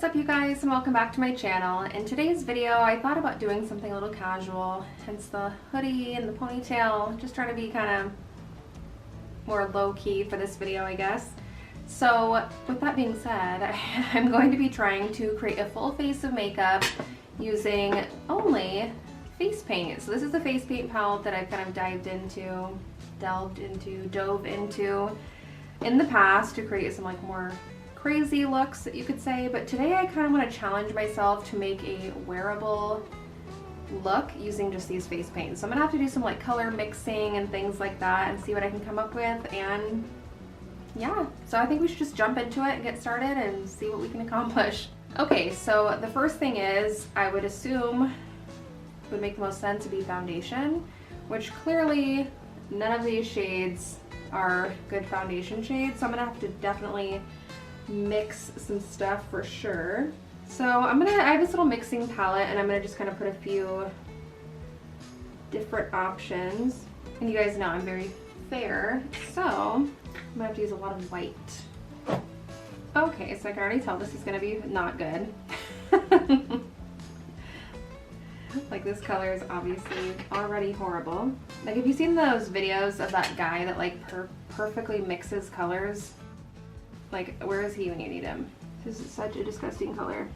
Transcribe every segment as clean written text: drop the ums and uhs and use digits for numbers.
What's up you guys, and welcome back to my channel. In today's video I thought about doing something a little casual, hence the hoodie and the ponytail, just trying to be kind of more low-key for this video, I guess. So with that being said, I'm going to be trying to create a full face of makeup using only face paint. So this is the face paint palette that I've kind of dove into in the past to create some like more crazy looks, you could say, but today I kind of want to challenge myself to make a wearable look using just these face paints. So I'm gonna have to do some like color mixing and things like that and see what I can come up with, and yeah, so I think we should just jump into it and get started and see what we can accomplish. Okay, so the first thing is, I would assume it would make the most sense to be foundation, which clearly none of these shades are good foundation shades, so I'm gonna have to definitely mix some stuff for sure. So I have this little mixing palette and I'm gonna just kind of put a few different options. And you guys know I'm very fair, so I'm gonna have to use a lot of white. Okay, so I can already tell this is gonna be not good. Like, this color is obviously already horrible. Like, have you seen those videos of that guy that like perfectly mixes colors? Like, where is he when you need him? This is such a disgusting color.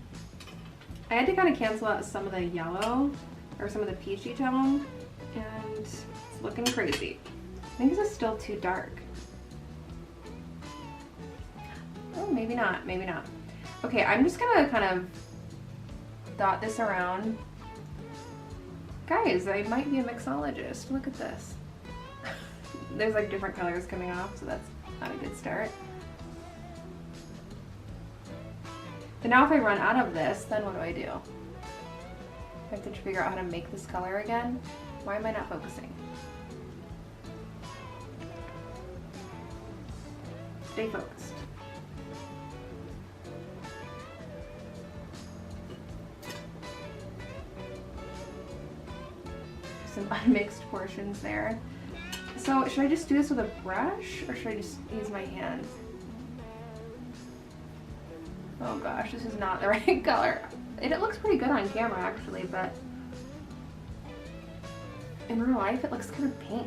I had to kind of cancel out some of the yellow or some of the peachy tone, and it's looking crazy. I think this is still too dark. Oh, maybe not, maybe not. Okay, I'm just gonna kind of dot this around. Guys, I might be a mixologist. Look at this. There's like different colors coming off, so that's not a good start. But now if I run out of this, then what do? I have to figure out how to make this color again. Why am I not focusing? Stay focused. Some unmixed portions there. So should I just do this with a brush, or should I just use my hands? Oh gosh, this is not the right color. It looks pretty good on camera actually, but in real life it looks kind of pink.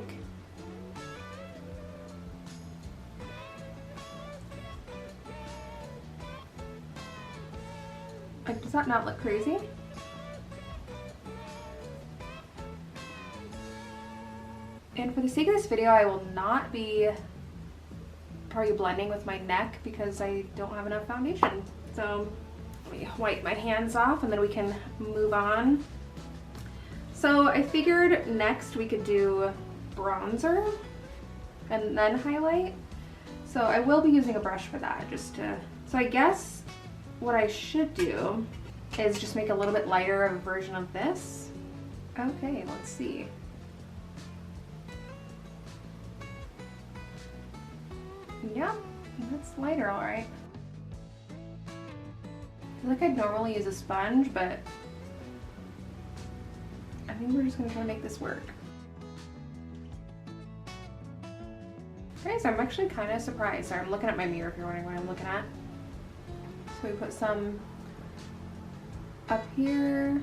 Like, does that not look crazy? And for the sake of this video, I will not be probably blending with my neck because I don't have enough foundation. So let me wipe my hands off and then we can move on. So I figured next we could do bronzer and then highlight. So I will be using a brush for that, so I guess what I should do is just make a little bit lighter of a version of this. Okay, let's see. Yeah, that's lighter, all right. I feel like I'd normally use a sponge, but I think we're just gonna try to make this work. Guys, I'm actually kind of surprised. Sorry, I'm looking at my mirror if you're wondering what I'm looking at. So we put some up here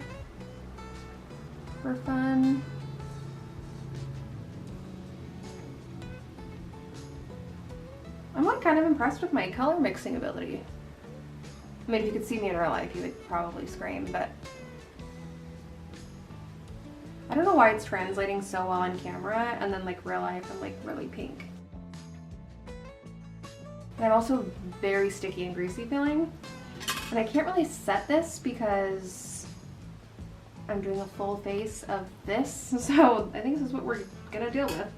for fun. I'm like kind of impressed with my color mixing ability. I mean, if you could see me in real life, you would probably scream, but I don't know why it's translating so well on camera, and then like real life I'm like really pink. And I'm also very sticky and greasy feeling, and I can't really set this because I'm doing a full face of this, so I think this is what we're gonna deal with.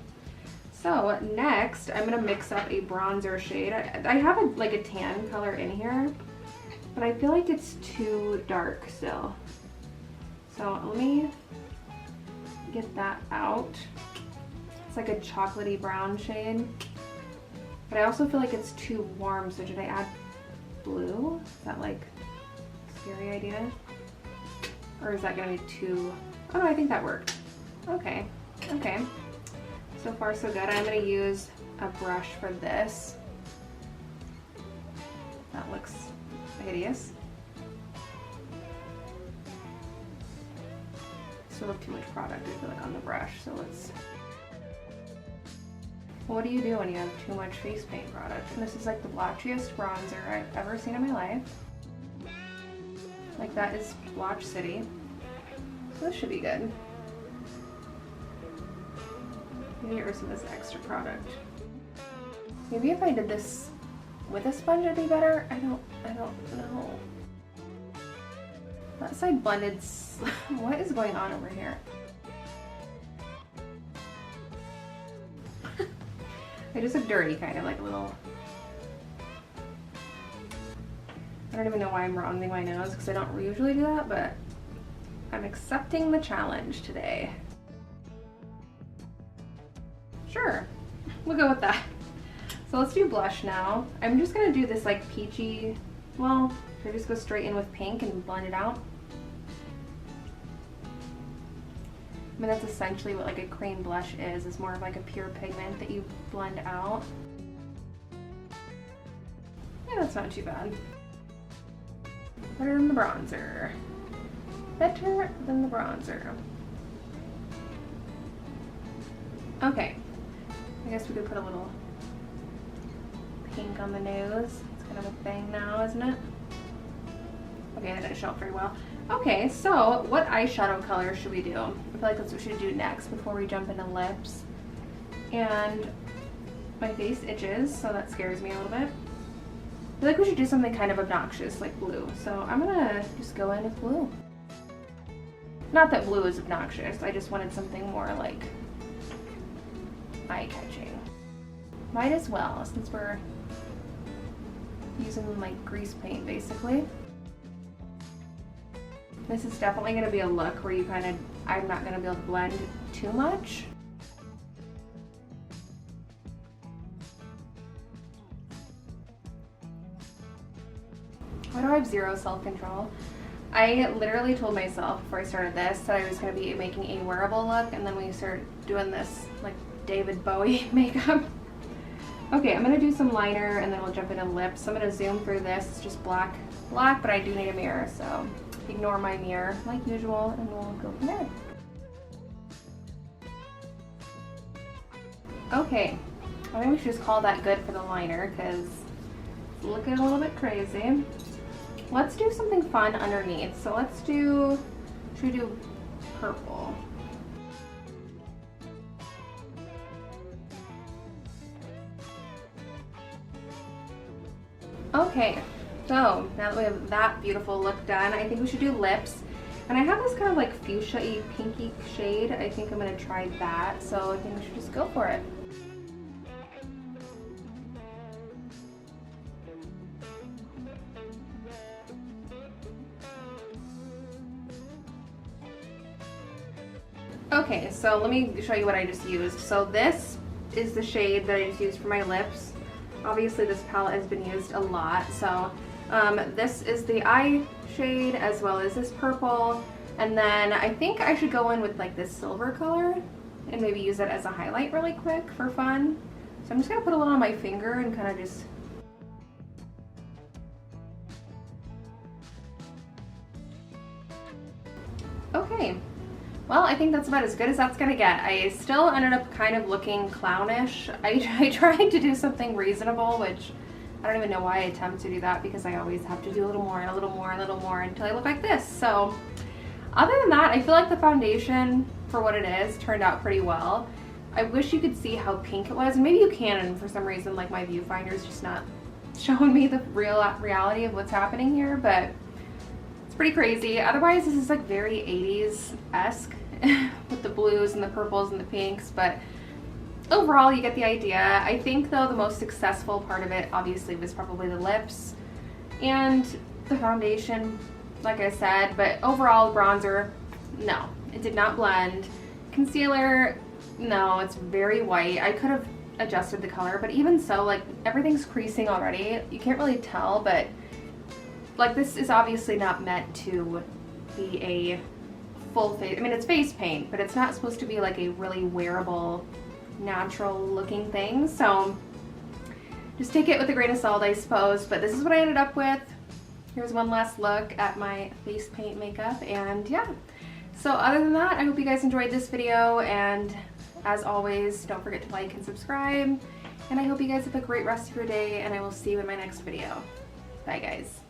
So next, I'm gonna mix up a bronzer shade. I have like a tan color in here, but I feel like it's too dark still. So let me get that out. It's like a chocolatey brown shade, but I also feel like it's too warm. So should I add blue? Is that like a scary idea? Or is that gonna be too, oh no, I think that worked. Okay, okay. So far so good. I'm going to use a brush for this. That looks hideous. still have too much product, I feel like, on the brush, so let's... What do you do when you have too much face paint product? And this is like the blotchiest bronzer I've ever seen in my life. Like, that is Blotch City. So this should be good. Maybe get rid of some of this extra product. Maybe if I did this with a sponge it'd be better. I don't know. That side blended. What is going on over here? I just look dirty, kind of like a little. I don't even know why I'm rounding my nose because I don't usually do that, but I'm accepting the challenge today. Sure, we'll go with that. So let's do blush now. I'm just gonna do this like peachy, well, should I just go straight in with pink and blend it out? I mean, that's essentially what like a cream blush is more of like a pure pigment that you blend out. Yeah, that's not too bad. Better than the bronzer. Better than the bronzer. Okay, I guess we could put a little pink on the nose. It's kind of a thing now, isn't it? Okay, that didn't show up very well. Okay, so what eyeshadow color should we do? I feel like that's what we should do next before we jump into lips. And my face itches, so that scares me a little bit. I feel like we should do something kind of obnoxious, like blue. So I'm gonna just go in with blue. Not that blue is obnoxious, I just wanted something more like eye-catching. Might as well, since we're using like grease paint basically. This is definitely going to be a look where you kind of, I'm not going to be able to blend too much. Why do I have zero self-control? I literally told myself before I started this that I was going to be making a wearable look, and then we started doing this like David Bowie makeup. Okay, I'm going to do some liner and then we'll jump into lips. So I'm going to zoom through this. It's just black, but I do need a mirror, so ignore my mirror like usual and we'll go from there. Okay, I think we should just call that good for the liner because it's looking a little bit crazy. Let's do something fun underneath. So let's do, should we do purple? Okay, so now that we have that beautiful look done, I think we should do lips. And I have this kind of like fuchsia-y, pinky shade. I think I'm gonna try that, so I think we should just go for it. Okay, so let me show you what I just used. So this is the shade that I just used for my lips. Obviously this palette has been used a lot, so this is the eye shade as well as this purple, and then I think I should go in with like this silver color and maybe use it as a highlight really quick for fun. So I'm just gonna put a little on my finger and kind of just okay. Well, I think that's about as good as that's gonna get. I still ended up kind of looking clownish. I tried to do something reasonable, which I don't even know why I attempt to do that because I always have to do a little more and a little more and a little more until I look like this. So other than that, I feel like the foundation, for what it is, turned out pretty well. I wish you could see how pink it was, and maybe you can, and for some reason like my viewfinder is just not showing me the real reality of what's happening here, but it's pretty crazy. Otherwise, this is like very 80s-esque with the blues and the purples and the pinks, but overall you get the idea. I think though the most successful part of it obviously was probably the lips and the foundation, like I said, but overall bronzer, no, it did not blend. Concealer, no, it's very white. I could have adjusted the color, but even so, like everything's creasing already. You can't really tell, but like this is obviously not meant to be a full face, I mean it's face paint, but it's not supposed to be like a really wearable, natural looking thing, so just take it with a grain of salt, I suppose, but this is what I ended up with. Here's one last look at my face paint makeup, and yeah, So other than that, I hope you guys enjoyed this video, and as always, don't forget to like and subscribe. And I hope you guys have a great rest of your day, and I will see you in my next video. Bye guys.